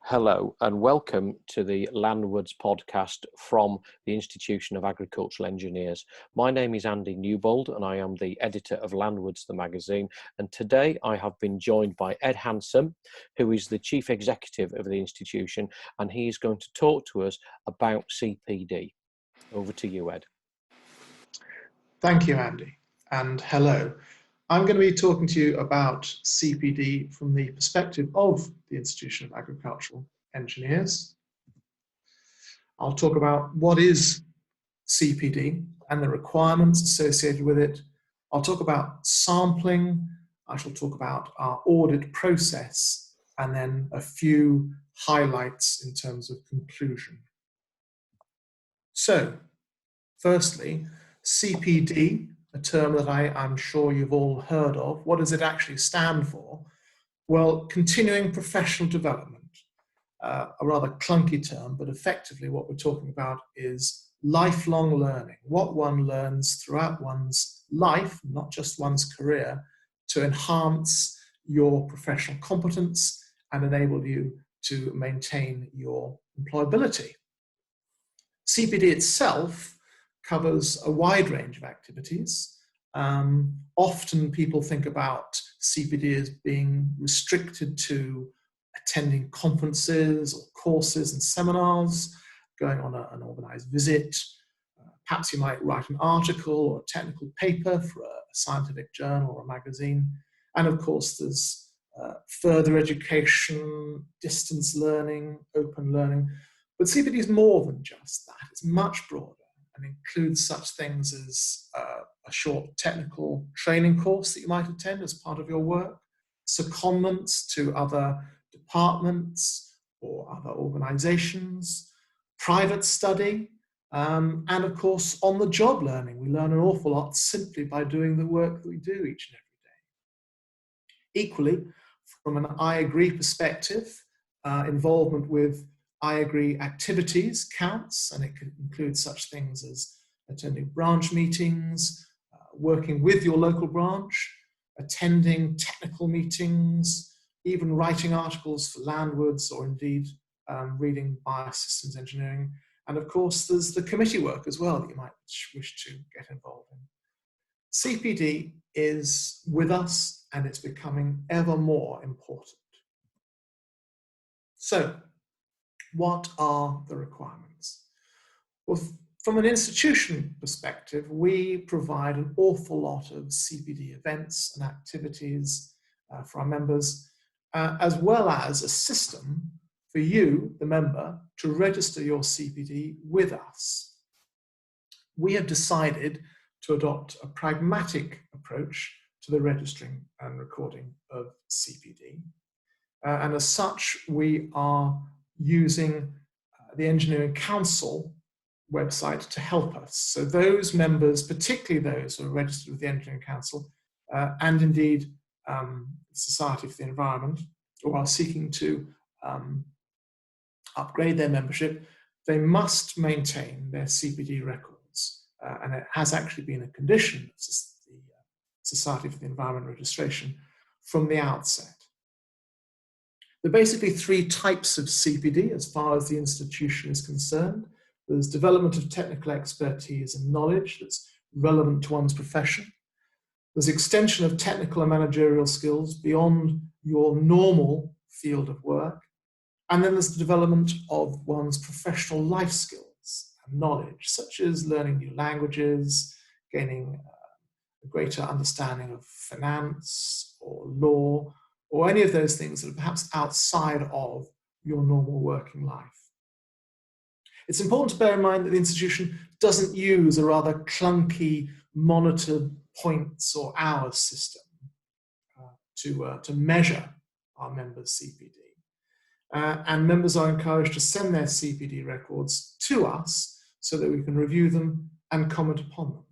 Hello and welcome to the Landwards podcast from the Institution of Agricultural Engineers. My name is Andy Newbold and I am the editor of Landwards, the magazine. And today I have been joined by Ed Hanson, who is the chief executive of the institution, and he is going to talk to us about CPD. Over to you, Ed. Thank you, Andy, and hello. I'm going to be talking to you about CPD from the perspective of the Institution of Agricultural Engineers. I'll talk about what is CPD and the requirements associated with it. I'll talk about sampling. I shall talk about our audit process and then a few highlights in terms of conclusion. So, firstly, CPD, a term that I'm sure you've all heard of. What does it actually stand for? Well, continuing professional development, a rather clunky term, but effectively what we're talking about is lifelong learning, what one learns throughout one's life, not just one's career, to enhance your professional competence and enable you to maintain your employability. CPD itself covers a wide range of activities. Often people think about CPD as being restricted to attending conferences or courses and seminars, going on an organised visit. Perhaps you might write an article or a technical paper for a scientific journal or a magazine. And of course, there's further education, distance learning, open learning. But CPD is more than just that. It's much broader and includes such things as a short technical training course that you might attend as part of your work, secondments to other departments or other organizations, private study, and of course on-the-job learning. We learn an awful lot simply by doing the work that we do each and every day. Equally, from an I Agree perspective, involvement with I Agree activities counts, and it can include such things as attending branch meetings, working with your local branch, attending technical meetings, even writing articles for Landwards, or indeed reading biosystems engineering. And of course, there's the committee work as well that you might wish to get involved in. CPD is with us and it's becoming ever more important. So, what are the requirements? Well, from an institution perspective, we provide an awful lot of CPD events and activities for our members, as well as a system for you, the member, to register your CPD with us. We have decided to adopt a pragmatic approach to the registering and recording of CPD. And as such, we are using the Engineering Council website to help us. So those members, particularly those who are registered with the Engineering Council, and indeed the Society for the Environment, or are seeking to upgrade their membership, they must maintain their CPD records. And it has actually been a condition of the Society for the Environment registration from the outset. There are basically three types of CPD as far as the institution is concerned. There's development of technical expertise and knowledge that's relevant to one's profession. There's extension of technical and managerial skills beyond your normal field of work. And then there's the development of one's professional life skills and knowledge, such as learning new languages, gaining a greater understanding of finance or law, or any of those things that are perhaps outside of your normal working life. It's important to bear in mind that the institution doesn't use a rather clunky monitored points or hours system to measure our members' CPD. And members are encouraged to send their CPD records to us so that we can review them and comment upon them.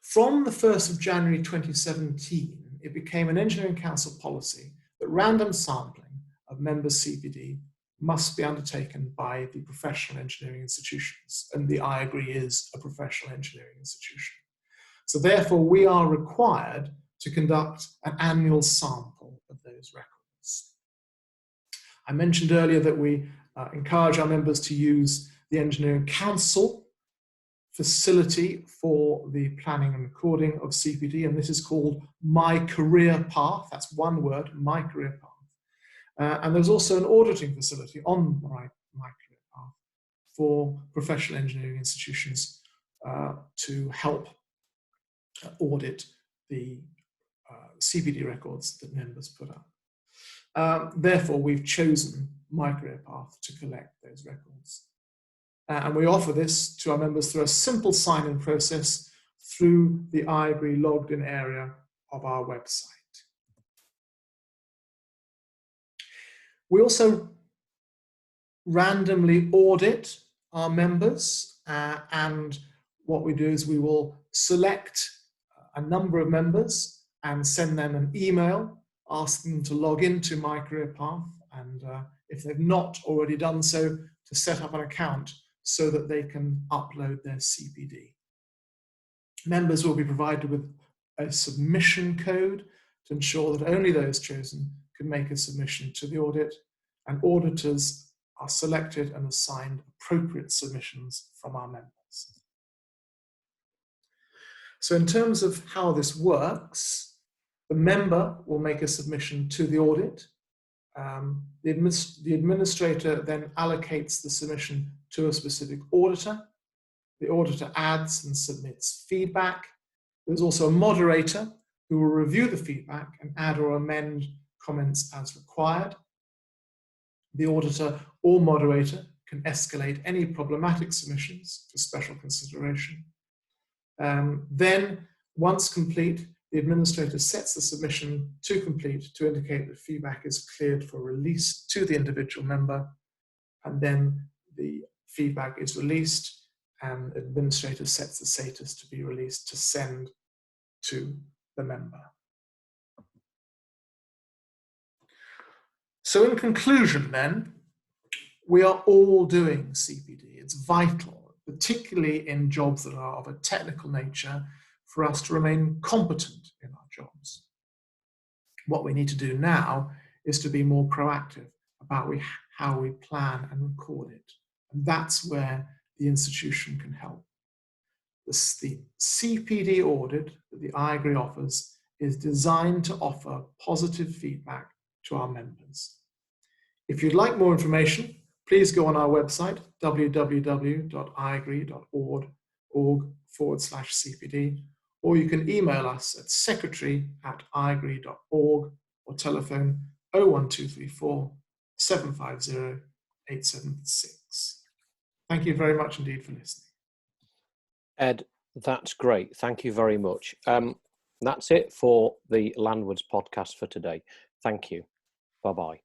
From the 1st of January 2017, it became an Engineering Council policy that random sampling of members' CPD must be undertaken by the professional engineering institutions, and the I Agree is a professional engineering institution. So therefore, we are required to conduct an annual sample of those those records. I mentioned earlier that we encourage our members to use the Engineering Council facility for the planning and recording of CPD, and this is called My Career Path. That's one word, My Career Path. And there's also an auditing facility on My Career Path for professional engineering institutions to help audit the CPD records that members put up. Therefore, we've chosen My Career Path to collect those records. And we offer this to our members through a simple sign-in process through the iAgree logged in area of our website. We also randomly audit our members, and what we do is we will select a number of members and send them an email asking them to log into My Career Path, and if they've not already done so, to set up an account so that they can upload their CPD. Members will be provided with a submission code to ensure that only those chosen can make a submission to the audit, and auditors are selected and assigned appropriate submissions from our members. So in terms of how this works, the member will make a submission to the audit. The administrator then allocates the submission to a specific auditor. The auditor adds and submits feedback. There's also a moderator who will review the feedback and add or amend comments as required. The auditor or moderator can escalate any problematic submissions for special consideration. Then, once complete, the administrator sets the submission to complete to indicate that feedback is cleared for release to the individual member, and then the feedback is released and the administrator sets the status to be released to send to the member. So in conclusion then, we are all doing CPD. It's vital, particularly in jobs that are of a technical nature, for us to remain competent in our jobs. What we need to do now is to be more proactive about how we plan and record it. And that's where the institution can help. The CPD audit that the iAgree offers is designed to offer positive feedback to our members. If you'd like more information, please go on our website, www.iagree.org/CPD, or you can email us at secretary@iagree.org or telephone 01234 750 876. Thank you very much indeed for listening. Ed, that's great. Thank you very much. That's it for the Landwards podcast for today. Thank you. Bye-bye.